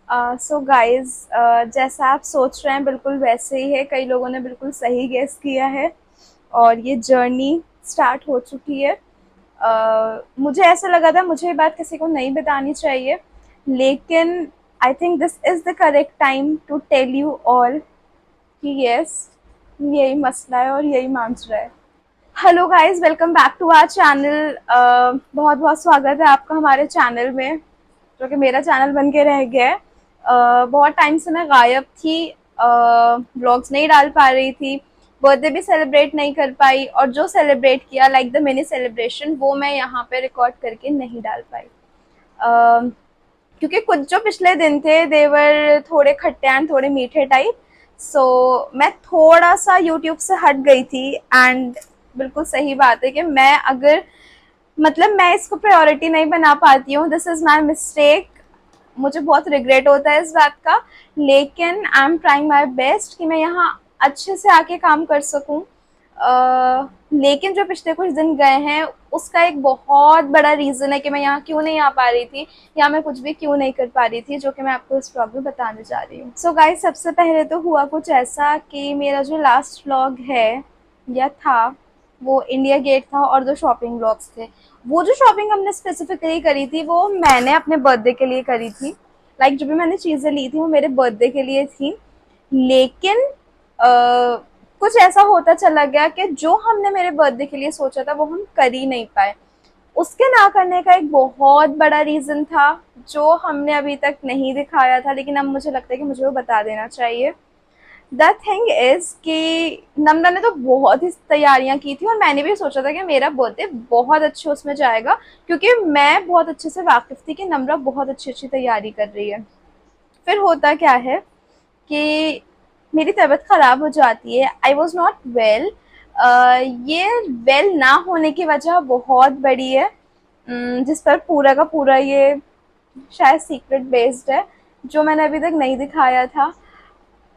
So guys, जैसा आप सोच रहे हैं बिल्कुल वैसे ही है। कई लोगों ने बिल्कुल सही गेस किया है और ये जर्नी स्टार्ट हो चुकी है। मुझे ऐसा लगा था मुझे ये बात किसी को नहीं बतानी चाहिए, लेकिन I think this is the correct time to tell you all कि यस, यही मसला है और यही मांझ रहा है। Hello guys, welcome back to our channel. बहुत बहुत स्वागत है आपका हमारे चैनल में, जो कि मेरा चैनल बन के रह गया है। बहुत टाइम से मैं गायब थी, व्लॉग्स नहीं डाल पा रही थी, बर्थडे भी सेलिब्रेट नहीं कर पाई, और जो सेलिब्रेट किया लाइक द मिनी सेलिब्रेशन वो मैं यहाँ पे रिकॉर्ड करके नहीं डाल पाई। क्योंकि कुछ जो पिछले दिन थे देवर थोड़े खट्टे एंड थोड़े मीठे टाइप, सो मैं थोड़ा सा यूट्यूब से हट गई थी। एंड बिल्कुल सही बात है कि मैं अगर मतलब मैं इसको प्रायोरिटी नहीं बना पाती हूँ, दिस इज़ माई मिस्टेक। मुझे बहुत रिग्रेट होता है इस बात का, लेकिन I am trying my best कि मैं यहाँ अच्छे से आके काम कर सकूँ। लेकिन जो पिछले कुछ दिन गए हैं उसका एक बहुत बड़ा रीज़न है कि मैं यहाँ क्यों नहीं आ पा रही थी, या मैं कुछ भी क्यों नहीं कर पा रही थी, जो कि मैं आपको इस व्लॉग में बताने जा रही हूँ। सो गाइस, सबसे पहले तो हुआ कुछ ऐसा कि मेरा जो लास्ट व्लॉग है या था वो इंडिया गेट था, और दो शॉपिंग व्लॉग्स थे। वो जो शॉपिंग हमने स्पेसिफिकली करी थी वो मैंने अपने बर्थडे के लिए करी थी। लाइक जो भी मैंने चीज़ें ली थी वो मेरे बर्थडे के लिए थी। लेकिन कुछ ऐसा होता चला गया कि जो हमने मेरे बर्थडे के लिए सोचा था वो हम कर ही नहीं पाए। उसके ना करने का एक बहुत बड़ा रीज़न था जो हमने अभी तक नहीं दिखाया था, लेकिन अब मुझे लगता है कि मुझे वो बता देना चाहिए। द थिंग इज़ कि नम्रा ने तो बहुत ही तैयारियां की थी, और मैंने भी सोचा था कि मेरा बर्थडे बहुत अच्छे उसमें जाएगा, क्योंकि मैं बहुत अच्छे से वाकिफ़ थी कि नम्रा बहुत अच्छी अच्छी तैयारी कर रही है। फिर होता क्या है कि मेरी तबीयत ख़राब हो जाती है। I was not well. ये वेल ना होने की वजह बहुत बड़ी है, जिस पर पूरा का पूरा ये शायद सीक्रेट बेस्ड है, जो मैंने अभी तक नहीं दिखाया था।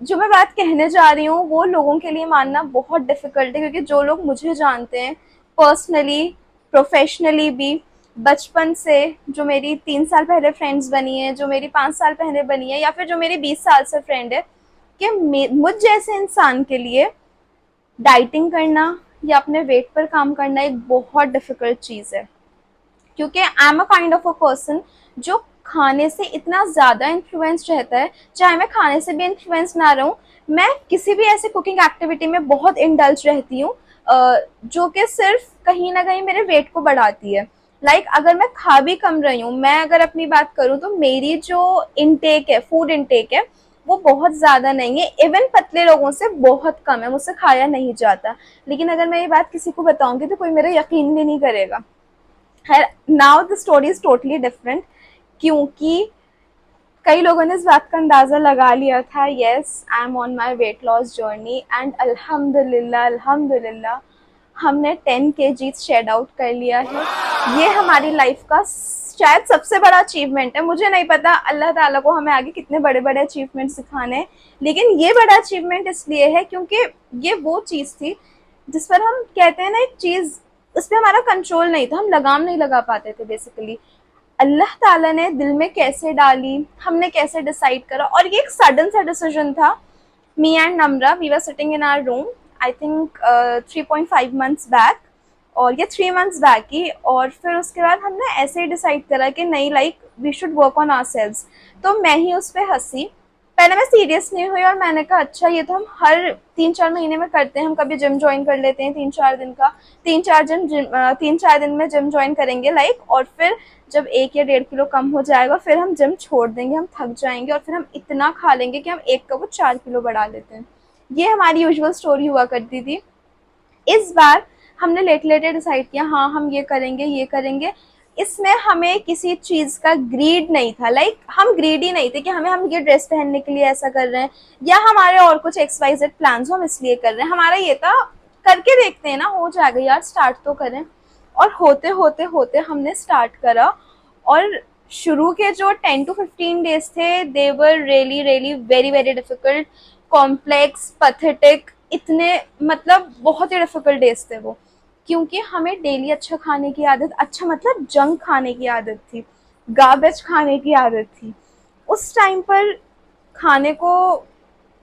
जो मैं बात कहने जा रही हूँ वो लोगों के लिए मानना बहुत डिफ़िकल्ट है, क्योंकि जो लोग मुझे जानते हैं पर्सनली, प्रोफेशनली भी, बचपन से, जो मेरी 3 साल पहले फ्रेंड्स बनी है, जो मेरी 5 साल पहले बनी है, या फिर जो मेरी 20 साल से फ्रेंड है, कि मुझ जैसे इंसान के लिए डाइटिंग करना या अपने वेट पर काम करना एक बहुत डिफ़िकल्ट चीज़ है। क्योंकि I am a kind of a person जो खाने से इतना ज़्यादा इन्फ्लुएंस रहता है, चाहे मैं खाने से भी इन्फ्लुएंस ना रहूँ, मैं किसी भी ऐसी कुकिंग एक्टिविटी में बहुत इंडल्ज रहती हूँ, जो कि सिर्फ कहीं ना कहीं मेरे वेट को बढ़ाती है। लाइक अगर मैं खा भी कम रही हूँ, मैं अगर अपनी बात करूँ तो मेरी जो इनटेक है, फूड इनटेक है, वो बहुत ज़्यादा नहीं है। इवन पतले लोगों से बहुत कम है, मुझसे खाया नहीं जाता। लेकिन अगर मैं ये बात किसी को बताऊंगी तो कोई मेरा यकीन भी नहीं करेगा। है, now the story is totally different, क्योंकि कई लोगों ने इस बात का अंदाज़ा लगा लिया था। Yes, I am on my weight loss journey, and अल्हम्दुलिल्लाह अल्हम्दुलिल्लाह हमने 10 kg शेड आउट कर लिया है। ये हमारी लाइफ का शायद सबसे बड़ा अचीवमेंट है। मुझे नहीं पता अल्लाह ताला को हमें आगे कितने बड़े बड़े अचीवमेंट सिखाने हैं, लेकिन ये बड़ा अचीवमेंट इसलिए है क्योंकि ये वो चीज़ थी जिस पर हम कहते हैं ना, एक चीज़ उस पर हमारा कंट्रोल नहीं था, हम लगाम नहीं लगा पाते थे बेसिकली। अल्लाह ताला ने दिल में कैसे डाली, हमने कैसे डिसाइड करा, और ये एक सडन सा डिसीजन था। Me and Namra, we were sitting in our room, I think 3.5 months back, और ये 3 months बैक ही। और फिर उसके बाद हमने ऐसे ही डिसाइड करा कि नहीं, like we should work on ourselves. तो मैं ही उस पर हंसी। पहले मैं सीरियस नहीं हुई, और मैंने कहा अच्छा ये तो हम हर 3-4 महीने में करते हैं, हम कभी जिम ज्वाइन कर लेते हैं 3-4 दिन का, 3-4 दिन में जिम ज्वाइन करेंगे लाइक, और फिर जब 1 या 1.5 किलो कम हो जाएगा फिर हम जिम छोड़ देंगे, हम थक जाएंगे, और फिर हम इतना खा लेंगे कि हम एक का वो 4 किलो बढ़ा लेते हैं। ये हमारी यूजुअल स्टोरी हुआ करती थी। इस बार हमने लेट लेटे डिसाइड किया, हाँ हम ये करेंगे ये करेंगे। इसमें हमें किसी चीज़ का ग्रीड नहीं था, लाइक हम ग्रीडी नहीं थे कि हम ये ड्रेस पहनने के लिए ऐसा कर रहे हैं, या हमारे और कुछ XYZ प्लान्स हम इसलिए कर रहे हैं। हमारा ये था करके देखते हैं ना, हो जाएगा यार, स्टार्ट तो करें। और होते होते होते हमने स्टार्ट करा, और शुरू के जो 10 to 15 days थे they were really really very very difficult, complex, pathetic, इतने मतलब बहुत ही डिफिकल्ट डेज थे वो। क्योंकि हमें डेली अच्छा खाने की आदत, अच्छा मतलब जंक खाने की आदत थी, गार्बेज खाने की आदत थी। उस टाइम पर खाने को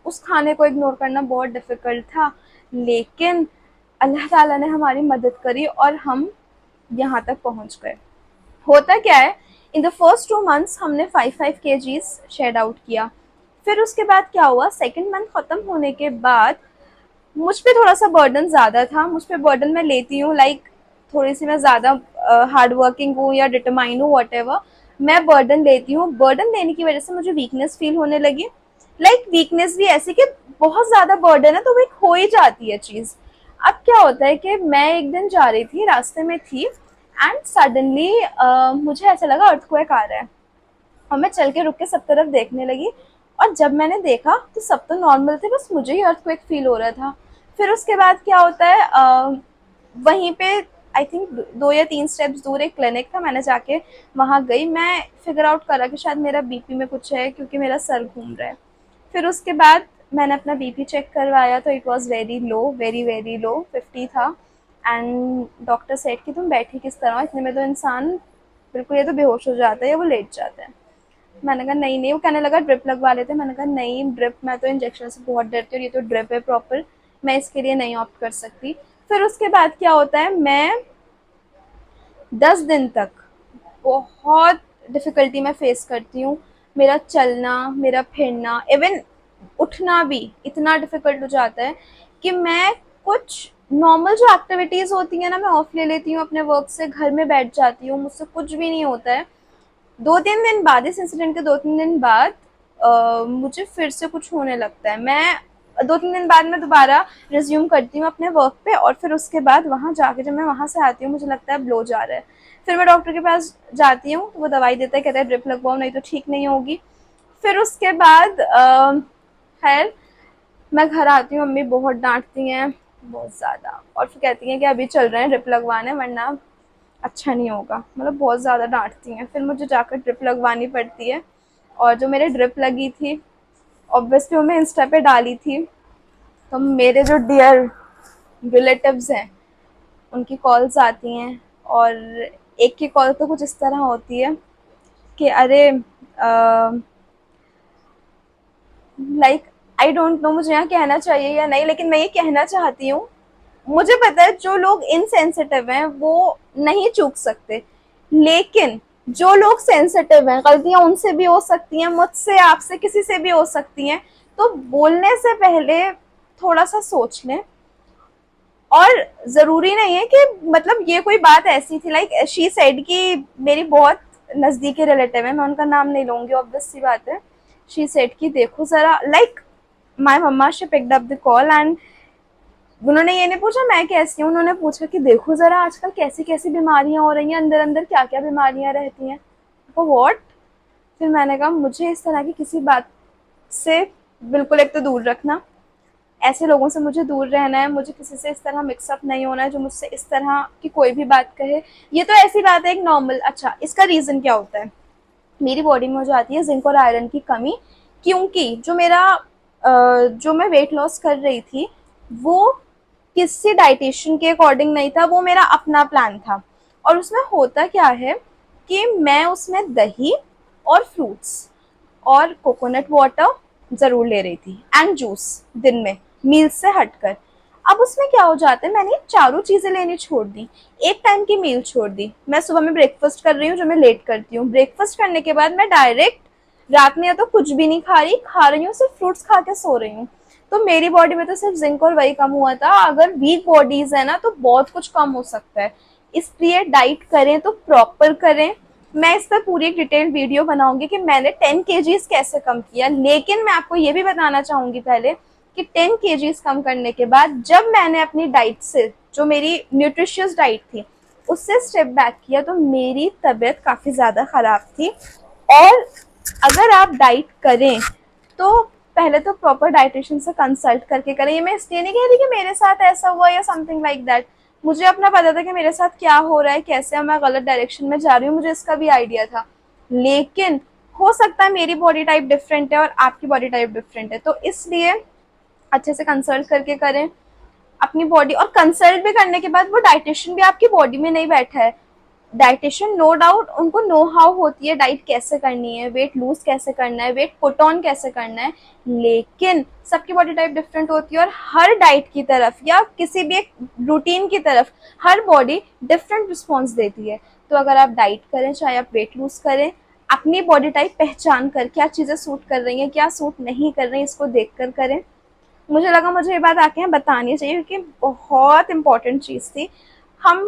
उस खाने को इग्नोर करना बहुत डिफ़िकल्ट था, लेकिन अल्लाह ताला ने हमारी मदद करी और हम यहाँ तक पहुँच गए। होता क्या है, इन द फर्स्ट 2 मंथ्स हमने 5-5 केजीज़ शेड आउट किया। फिर उसके बाद क्या हुआ, सेकंड मंथ ख़त्म होने के बाद मुझ पे थोड़ा-सा बर्डन ज़्यादा था, मुझ पे बर्डन मैं लेती हूँ, लाइक थोड़ी-सी मैं ज़्यादा हार्ड वर्किंग हूँ या डिटरमाइन हूँ, व्हाटएवर, मैं बर्डन लेती हूँ। बर्डन लेने की वजह से मुझे वीकनेस फ़ील होने लगी। लाइक वीकनेस भी ऐसी कि बहुत ज़्यादा बर्डन है तो वीक हो ही जाती है चीज़। अब क्या होता है कि मैं एक दिन जा रही थी, रास्ते में थी एंड सडनली मुझे ऐसा लगा अर्थक्वेक आ रहा है और मैं चल के रुक के सब तरफ देखने लगी। और जब मैंने देखा तो सब तो नॉर्मल थे, बस मुझे ही अर्थक्वेक फील हो रहा था। फिर उसके बाद क्या होता है, वहीं पे आई थिंक 2 या 3 स्टेप्स दूर एक क्लिनिक था, मैंने जाके वहाँ गई। मैं फिगर आउट करा कि शायद मेरा बीपी में कुछ है क्योंकि मेरा सर घूम रहा है। फिर उसके बाद मैंने अपना बीपी चेक करवाया तो it was very low, very very low, 50 था। एंड डॉक्टर सेड कि तुम बैठी किस तरह, इतने में तो इंसान बिल्कुल, ये तो बेहोश हो जाता है या वो लेट जाता है। मैंने कहा नहीं नहीं, वो कहने लगा ड्रिप लगवा लेते हैं। मैंने कहा नहीं, ड्रिप, मैं तो इंजेक्शन से बहुत डरती हूँ, ये तो ड्रिप है प्रॉपर, मैं इसके लिए नहीं ऑप्ट कर सकती। फिर उसके बाद क्या होता है, मैं 10 दिन तक बहुत डिफ़िकल्टी मैं फ़ेस करती हूँ। मेरा चलना, मेरा फिरना, इवन उठना भी इतना डिफ़िकल्ट हो जाता है कि मैं कुछ नॉर्मल जो एक्टिविटीज़ होती हैं ना, मैं ऑफ ले लेती हूँ अपने वर्क से, घर में बैठ जाती हूँ, मुझसे कुछ भी नहीं होता है। 2-3 दिन बाद, इस इंसिडेंट के 2-3 दिन बाद मुझे फिर से कुछ होने लगता है। मैं 2-3 दिन बाद मैं दोबारा रिज्यूम करती हूँ अपने वर्क पे और फिर उसके बाद वहाँ जाके जब मैं वहाँ से आती हूँ मुझे लगता है अब लो जा रहा है। फिर मैं डॉक्टर के पास जाती हूँ तो वो दवाई देता है, कहता है ड्रिप लगवाओ नहीं तो ठीक नहीं होगी। फिर उसके बाद खैर मैं घर आती हूँ, मम्मी बहुत डांटती हैं, बहुत ज़्यादा, और फिर कहती हैं कि अभी चल रहे हैं ड्रिप लगवाने वरना अच्छा नहीं होगा, मतलब बहुत ज़्यादा डांटती हैं। फिर मुझे जाकर ड्रिप लगवानी पड़ती है। और जो मेरे ड्रिप लगी थी, ऑब्वियसली वो मैं इंस्टा पे डाली थी, तो मेरे जो डियर रिलेटिव्स हैं उनकी कॉल्स आती हैं और एक की कॉल तो कुछ इस तरह होती है कि अरे लाइक आई डोंट नो मुझे यहाँ कहना चाहिए या नहीं, लेकिन मैं ये कहना चाहती हूँ। मुझे पता है जो लोग इनसेंसिटिव हैं वो नहीं चूक सकते, लेकिन जो लोग सेंसिटिव हैं, गलतियां उनसे भी हो सकती हैं, मुझसे, आपसे, किसी से भी हो सकती हैं। तो बोलने से पहले थोड़ा सा सोच लें। और ज़रूरी नहीं है कि मतलब ये कोई बात ऐसी थी, लाइक शी सेड कि मेरी बहुत नज़दीकी रिलेटिव है, मैं उनका नाम नहीं लूँगी, ऑब्वियस सी बात है। शी सेड कि देखो ज़रा, like my mama, she picked up the call and उन्होंने ये नहीं पूछा मैं कैसी हूँ, उन्होंने पूछा कि देखो ज़रा आजकल कैसी कैसी बीमारियाँ हो रही हैं, अंदर अंदर क्या क्या बीमारियाँ रहती हैं। तो व्हाट? फिर मैंने कहा मुझे इस तरह की किसी बात से बिल्कुल एक तो दूर रखना, ऐसे लोगों से मुझे दूर रहना है, मुझे किसी से इस तरह मिक्सअप नहीं होना है जो मुझसे इस तरह की कोई भी बात कहे। ये तो ऐसी बात है एक नॉर्मल। अच्छा, इसका रीज़न क्या होता है, मेरी बॉडी में हो जाती है जिंक और आयरन की कमी, क्योंकि जो मैं वेट लॉस कर रही थी वो किसी डाइटिशियन के अकॉर्डिंग नहीं था, वो मेरा अपना प्लान था। और उसमें होता क्या है कि मैं उसमें दही और फ्रूट्स और कोकोनट वाटर ज़रूर ले रही थी एंड जूस दिन में, मील्स से हटकर। अब उसमें क्या हो जाता है, मैंने चारों चीज़ें लेनी छोड़ दी, एक टाइम की मील छोड़ दी। मैं सुबह में ब्रेकफास्ट कर रही हूँ जो मैं लेट करती हूँ, ब्रेकफास्ट करने के बाद मैं डायरेक्ट रात में या तो कुछ भी नहीं खा रही हूँ, सिर्फ फ्रूट्स खा के सो रही हूँ। तो मेरी बॉडी में तो सिर्फ जिंक और वही कम हुआ था। अगर वीक बॉडीज है ना तो बहुत कुछ कम हो सकता है, इसलिए डाइट करें तो प्रॉपर करें। मैं इस पर पूरी एक डिटेल्ड वीडियो बनाऊंगी कि मैंने 10 kgs कैसे कम किया, लेकिन मैं आपको ये भी बताना चाहूंगी पहले कि 10 kgs कम करने के बाद जब मैंने अपनी डाइट से, जो मेरी न्यूट्रिशियस डाइट थी, उससे स्टेप बैक किया तो मेरी तबीयत काफ़ी ज़्यादा ख़राब थी। और अगर आप डाइट करें तो पहले तो प्रॉपर डाइटिशियन से कंसल्ट करके करें। ये मैं इसलिए नहीं कह रही कि मेरे साथ ऐसा हुआ या समथिंग लाइक दैट, मुझे अपना पता था कि मेरे साथ क्या हो रहा है, कैसे मैं गलत डायरेक्शन में जा रही हूँ, मुझे इसका भी आइडिया था। लेकिन हो सकता है मेरी बॉडी टाइप डिफरेंट है और आपकी बॉडी टाइप डिफरेंट है, तो इसलिए अच्छे से कंसल्ट करके करें अपनी बॉडी। और कंसल्ट भी करने के बाद वो डाइटिशियन भी आपकी बॉडी में नहीं बैठा है, डाइटिशियन नो डाउट उनको नो हाउ होती है डाइट कैसे करनी है, वेट लूज कैसे करना है, वेट पुट ऑन कैसे करना है, लेकिन सबकी बॉडी टाइप डिफरेंट होती है और हर डाइट की तरफ या किसी भी एक रूटीन की तरफ हर बॉडी डिफरेंट रिस्पॉन्स देती है। तो अगर आप डाइट करें चाहे आप वेट लूज करें, अपनी बॉडी टाइप पहचान कर क्या चीज़ें सूट कर रही हैं क्या सूट नहीं कर रही हैं इसको देख कर करें। मुझे लगा मुझे ये बात आके यहाँ बतानी चाहिए क्योंकि बहुत इंपॉर्टेंट चीज़ थी। हम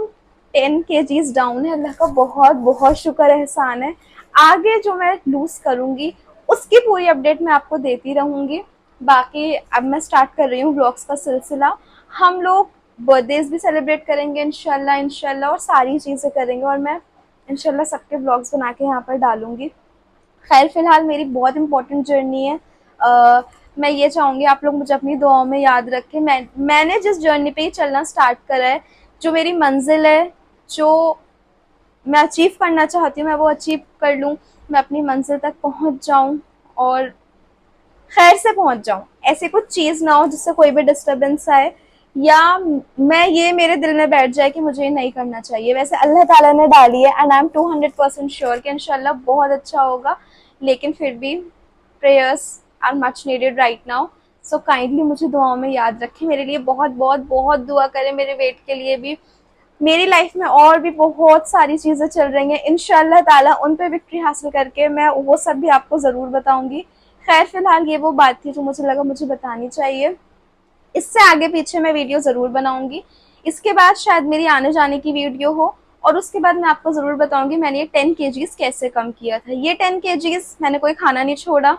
10 kgs डाउन है, अल्लाह का बहुत बहुत शुक्र एहसान है। आगे जो मैं लूज करूँगी उसकी पूरी अपडेट मैं आपको देती रहूँगी। बाकी अब मैं स्टार्ट कर रही हूँ ब्लॉग्स का सिलसिला। हम लोग बर्थडेज भी सेलिब्रेट करेंगे इंशाल्लाह इंशाल्लाह और सारी चीज़ें करेंगे और मैं इंशाल्लाह सबके ब्लॉग्स बना के यहाँ पर डालूँगी। खैर फिलहाल मेरी बहुत इंपॉर्टेंट जर्नी है। मैं ये चाहूँगी आप लोग मुझे अपनी दुआओं में याद रखें। मैंने जिस जर्नी पे ही चलना स्टार्ट करा है, जो मेरी मंजिल है, जो मैं अचीव करना चाहती हूँ मैं वो अचीव कर लूँ, मैं अपनी मंजिल तक पहुँच जाऊँ और खैर से पहुँच जाऊँ। ऐसी कुछ चीज़ ना हो जिससे कोई भी डिस्टर्बेंस आए या मैं ये मेरे दिल में बैठ जाए कि मुझे ये नहीं करना चाहिए। वैसे अल्लाह ताला ने डाली है एंड आई एम 200% श्योर कि इंशाल्लाह बहुत अच्छा होगा, लेकिन फिर भी prayers are much needed right now. So kindly मुझे दुआओं में याद रखें, मेरे लिए बहुत बहुत बहुत दुआ करें, मेरे वेट के लिए भी। मेरी लाइफ में और भी बहुत सारी चीज़ें चल रही हैं, इंशाल्लाह ताला उन पे विक्ट्री हासिल करके मैं वो सब भी आपको ज़रूर बताऊंगी। खैर फिलहाल ये वो बात थी जो मुझे लगा मुझे बतानी चाहिए। इससे आगे पीछे मैं वीडियो ज़रूर बनाऊंगी। इसके बाद शायद मेरी आने जाने की वीडियो हो और उसके बाद मैं आपको ज़रूर बताऊंगी मैंने ये 10 kgs कैसे कम किया था। ये 10 kgs मैंने कोई खाना नहीं छोड़ा,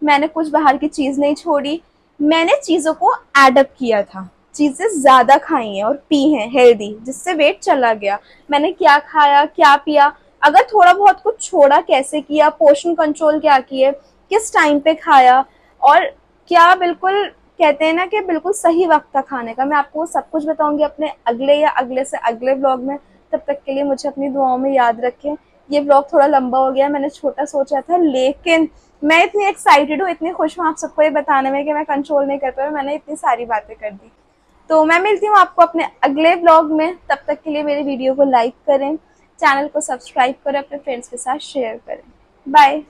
मैंने कुछ बाहर की चीज़ नहीं छोड़ी, मैंने चीज़ों को एडअप किया था, चीज़ें ज़्यादा खाई हैं और पी हैं हेल्दी जिससे वेट चला गया। मैंने क्या खाया क्या पिया, अगर थोड़ा बहुत कुछ छोड़ा कैसे किया, पोर्शन कंट्रोल क्या किए, किस टाइम पे खाया और क्या बिल्कुल कहते हैं ना कि बिल्कुल सही वक्त था खाने का, मैं आपको सब कुछ बताऊंगी अपने अगले या अगले से अगले व्लॉग में। तब तक के लिए मुझे अपनी दुआओं में याद रखें। ये व्लॉग थोड़ा लंबा हो गया, मैंने छोटा सोचा था, लेकिन मैं इतनी एक्साइटेड हूँ, इतनी खुश हूँ आप सबको ये बताने में कि मैं कंट्रोल नहीं कर पाई, मैंने इतनी सारी बातें कर दी। तो मैं मिलती हूँ आपको अपने अगले व्लॉग में, तब तक के लिए मेरी वीडियो को लाइक करें, चैनल को सब्सक्राइब करें, अपने फ्रेंड्स के साथ शेयर करें। बाय।